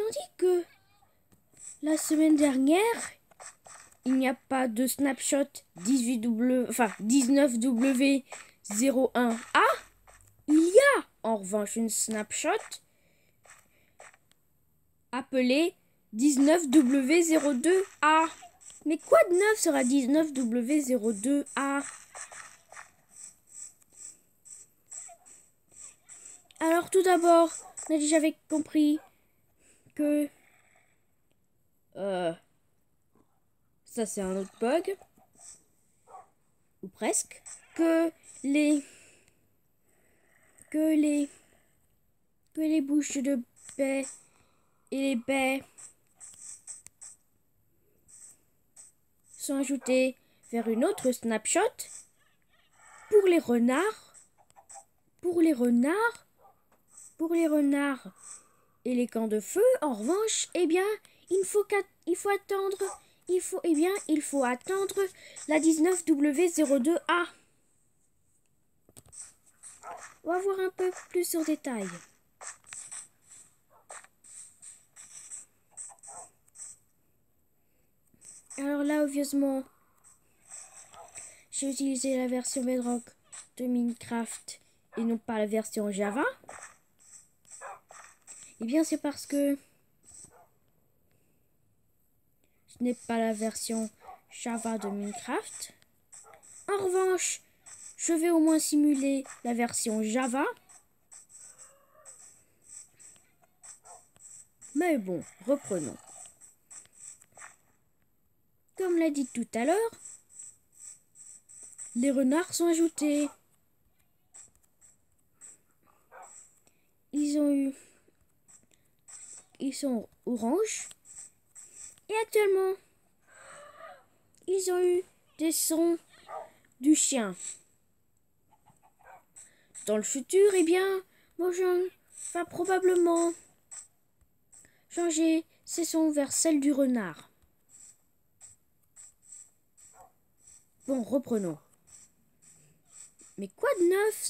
tandis que la semaine dernière, il n'y a pas de snapshot 19W01A. Il y a en revanche une snapshot appelée 19W02A. Mais quoi de neuf sera 19W02A? Alors tout d'abord, on a déjà compris que ça c'est un autre bug, ou presque, que les bouches de baies et les baies sont ajoutées vers une autre snapshot pour les renards, et les camps de feu. En revanche, eh bien, il faut attendre la 19W02A. On va voir un peu plus en détail. Alors là, obvieusement, j'ai utilisé la version Bedrock de Minecraft et non pas la version Java. Eh bien, c'est parce que ce n'est pas la version Java de Minecraft. En revanche, je vais au moins simuler la version Java. Mais bon, reprenons. Comme l'a dit tout à l'heure, les renards sont ajoutés. Ils sont orange. Et actuellement, ils ont eu des sons du chien. Dans le futur, eh bien, Mojang va probablement changer ses sons vers celle du renard. Bon, reprenons. Mais quoi de neuf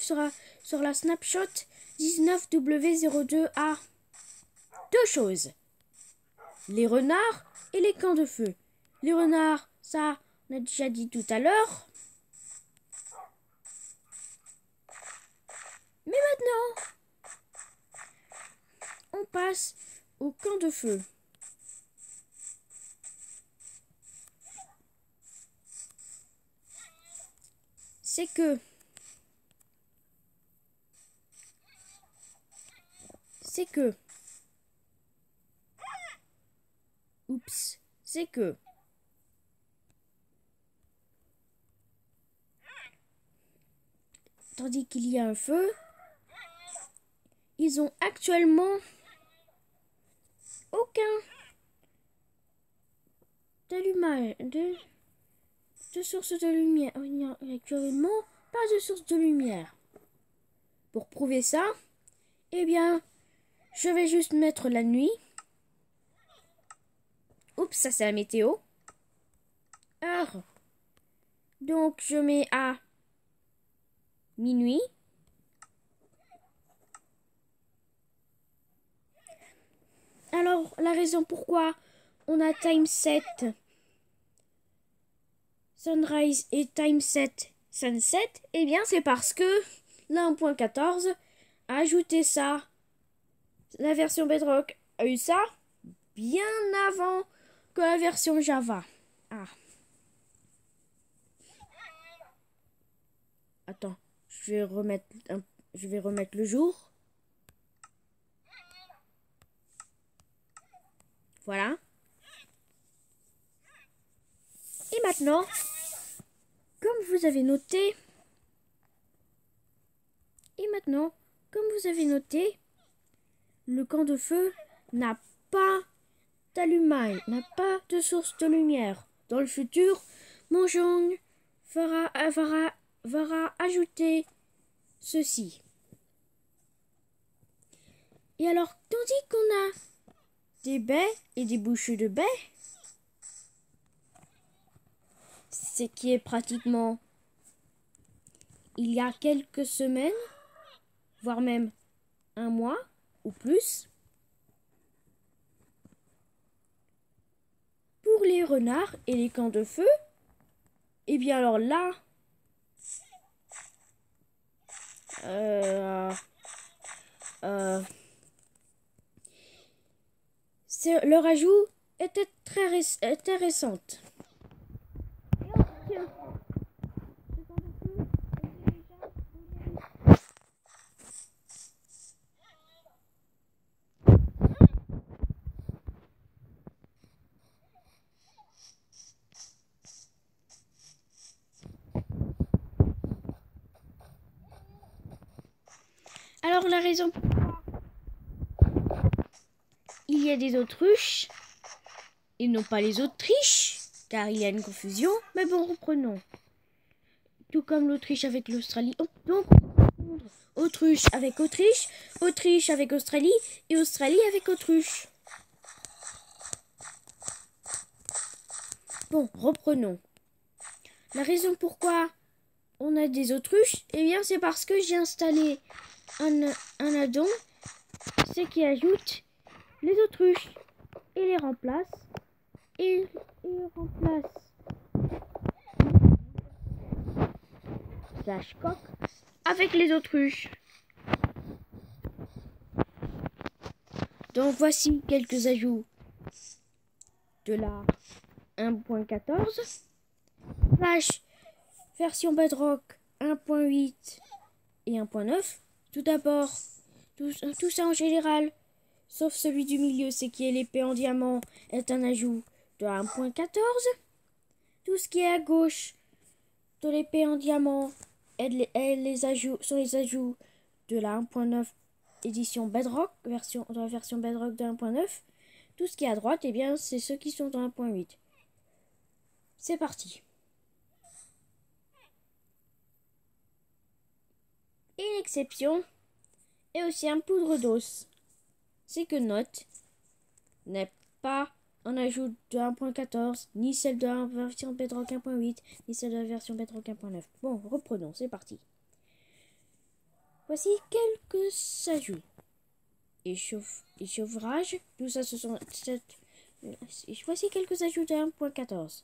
sera sur la snapshot 19W02A? Deux choses. Les renards et les camps de feu. Les renards, ça, on a déjà dit tout à l'heure. Mais maintenant, on passe au camp de feu. C'est que tandis qu'il y a un feu, ils ont actuellement aucun d'allumage, de source de lumière. Il n'y a actuellement pas de source de lumière. Pour prouver ça, eh bien, je vais juste mettre la nuit. Oups, ça c'est la météo. Heure. Donc, je mets à minuit. Alors, la raison pourquoi on a time set sunrise et time set sunset, eh bien, c'est parce que la 1.14 a ajouté ça. La version Bedrock a eu ça bien avant que la version Java. Ah. Attends, je vais remettre le jour. Voilà. Et maintenant, comme vous avez noté, le camp de feu n'a pas d'allumage, n'a pas de source de lumière. Dans le futur, Mojang va ajouter ceci. Et alors, tandis qu'on a des baies et des bouches de baies, ce qui est pratiquement il y a quelques semaines, voire même un mois, ou plus. Pour les renards et les camps de feu, et bien alors là, leur ajout était très intéressante. Alors la raison pourquoi il y a des autruches et non pas les Autriches, car il y a une confusion, mais bon, reprenons. Tout comme l'Autriche avec l'Australie, donc autruche avec Autriche, Autriche avec Australie et Australie avec autruche. Bon, reprenons. La raison pourquoi on a des autruches, eh bien c'est parce que j'ai installé un addon, ce qui ajoute les autruches et les remplace. Et remplace slash coq avec les autruches. Donc voici quelques ajouts de la 1.14 slash version Bedrock 1.8 et 1.9. Tout d'abord, tout ça en général, sauf celui du milieu, c'est qui est l'épée en diamant, est un ajout de 1.14. Tout ce qui est à gauche de l'épée en diamant sont les ajouts de la 1.9 édition Bedrock, de la version Bedrock de 1.9. Tout ce qui est à droite, eh bien, c'est ceux qui sont dans 1.8. C'est parti. Et l'exception est aussi un poudre d'os. C'est que Note n'est pas un ajout de 1.14, ni celle de la version Bedrock 1.8, ni celle de la version Bedrock 1.9. Bon, reprenons, c'est parti. Voici quelques ajouts. Échauffage, tout ça ce sont... Voici quelques ajouts de 1.14.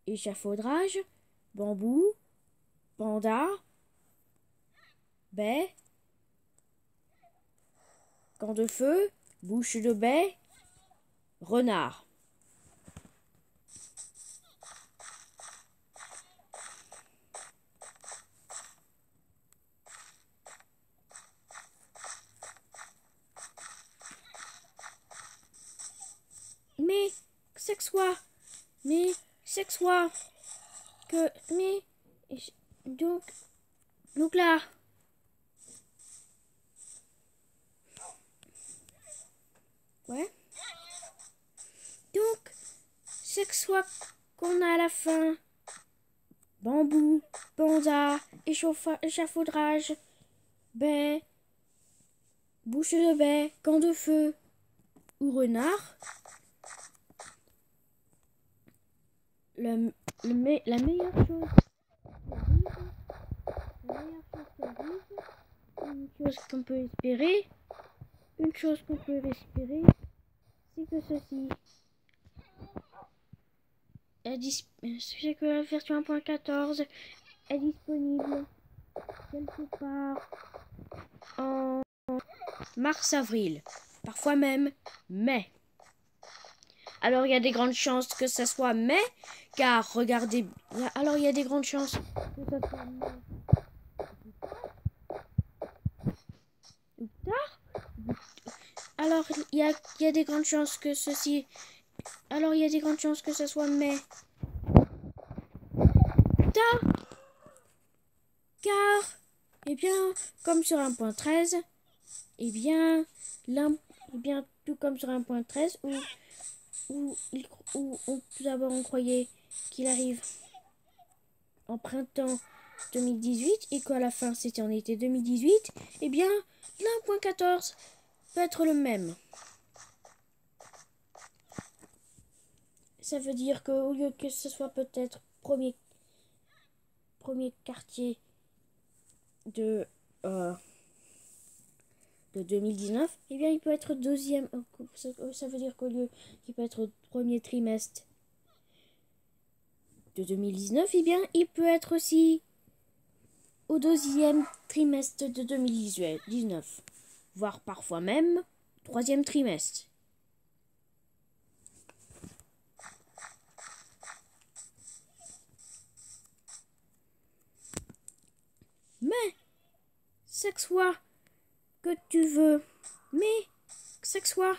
Échafaudage, bambou, panda, baie, camp de feu, bouche de baie, renard. Mais c'est que soit, donc là, ouais, donc c'est que soit qu'on a à la fin bambou, panda, échafaudrage, baie, bouche de baie, camp de feu ou renard. La meilleure chose une chose qu'on peut espérer, c'est que ceci c'est que la version 1.14 est disponible quelque part en mars-avril, parfois même mai. Alors il y a des grandes chances que ça soit mai, car regardez, alors il y a des grandes chances que ça soit mai ou tard. Alors il y a des grandes chances que ceci, alors il y a des grandes chances que ça soit mai tard, car eh bien comme sur 1.13, eh bien tout comme sur 1.13 où tout d'abord on croyait qu'il arrive en printemps 2018 et qu'à la fin c'était en été 2018, eh bien l'1.14 peut être le même. Ça veut dire qu'au lieu que ce soit peut-être premier quartier de de 2019, eh bien, il peut être deuxième. Ça veut dire qu'au lieu qu'il peut être premier trimestre de 2019, eh bien, il peut être aussi au deuxième trimestre de 2019, voire parfois même troisième trimestre. Mais, c'est que soit que tu veux, mais c'est que soit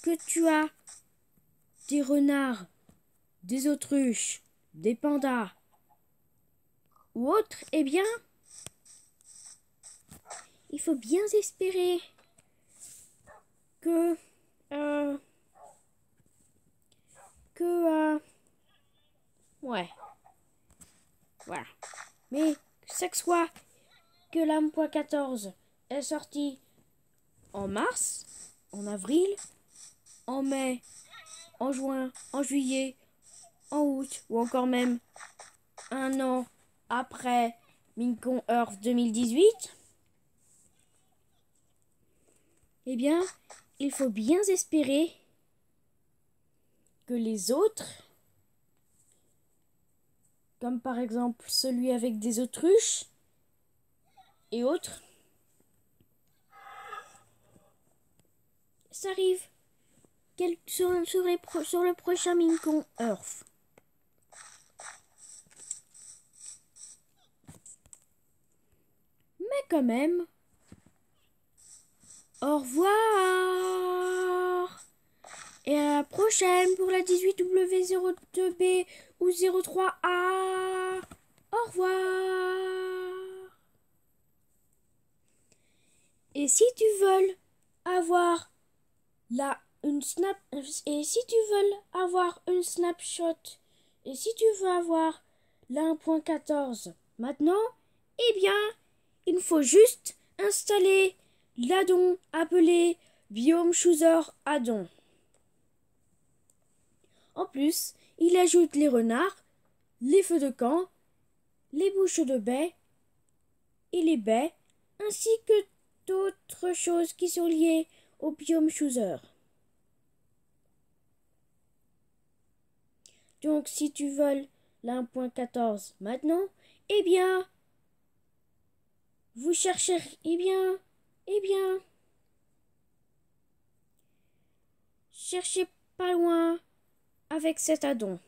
que tu as des renards, des autruches, des pandas ou autres, eh bien, il faut bien espérer que ouais, voilà. Mais c'est que soit que la 1.14 est sortie en mars, en avril, en mai, en juin, en juillet, en août ou encore même un an après Minecon Earth 2018, eh bien, il faut bien espérer que les autres, comme par exemple celui avec des autruches et autres, ça arrive sur le prochain Minecon Earth. Mais quand même, au revoir et à la prochaine pour la 18W02B ou 03A. Au revoir. Et si tu veux avoir une snapshot et si tu veux avoir la 1.14 maintenant, eh bien, il faut juste installer l'addon appelé Biome Chooser Addon. En plus, il ajoute les renards, les feux de camp, les bouches de baies et les baies, ainsi que d'autres choses qui sont liées au Biome Chooser. Donc, si tu veux la 1.14 maintenant, eh bien, vous cherchez, cherchez pas loin avec cet addon.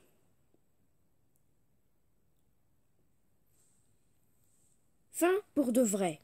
Fin pour de vrai.